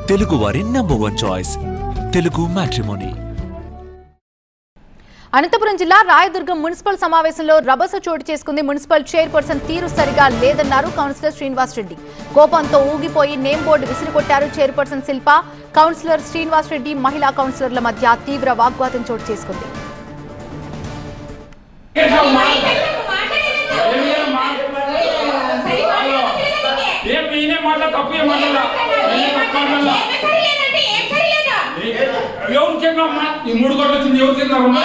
తెలుగు వారి number 1 choice Telugu matrimony. Anantapuram జిల్లా Rayadurgam municipal సమావేశంలో రభస చోటు చేసుకుంది. మున్సిపల్ చైర్పర్సన్ తీరు సరిగా లేదన్నారు కౌన్సిలర్ శ్రీనివాస్ రెడ్డి. కోపంతో ఊగిపోయి నేమ్ బోర్డు విసిరికొట్టారు చైర్పర్సన్ శిల్ప. కౌన్సిలర్ శ్రీనివాస్ రెడ్డి మహిళా కౌన్సిలర్ల మధ్య తీవ్ర వాగ్వాదం చోటు చేసుకుంది. మూడు కోట్లు వచ్చింది ఎవరు తిన్నారమ్మా?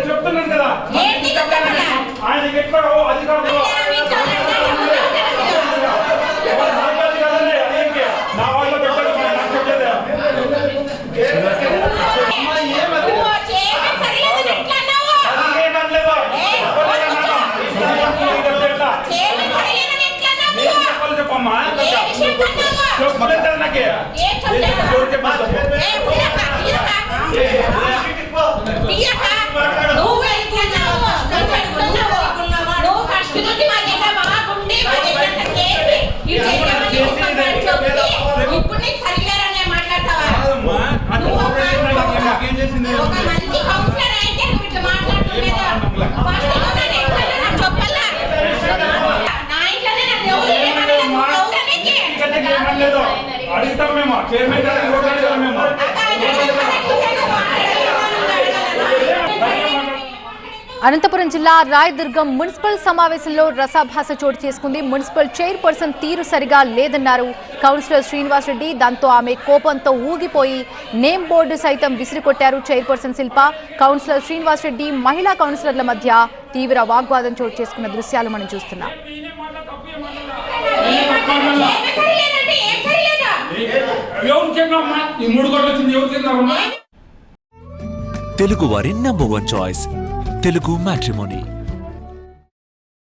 చెప్తున్నాను కదా ఆయనకి ఎట్లా అధికారులు నా వాళ్ళు పెట్టారు నాకు చెప్పలేదా? చెప్పమ్మా చెప్పలేదు నాకే అడుగుతాం మేము చైర్మన్ గారు మేము అనంతపురం జిల్లా రాయదుర్గం మున్సిపల్ సమావేశంలో రసాభాస చోటు చేసుకుంది. మున్సిపల్ చైర్పర్సన్ తీరు సరిగా లేదన్నారు కౌన్సిలర్ శ్రీనివాస్ రెడ్డి. దాంతో ఆమె కోపంతో ఊగిపోయి నేమ్ బోర్డు సైతం విసిరికొట్టారు చైర్పర్సన్ శిల్ప. కౌన్సిలర్ శ్రీనివాస్ రెడ్డి మహిళా కౌన్సిలర్ల మధ్య తీవ్ర వాగ్వాదం చోటు చేసుకున్న దృశ్యాలు మనం చూస్తున్నాం. తెలుగు వారి నంబర్ 1 చాయిస్ తెలుగు మ్యాట్రిమోనీ.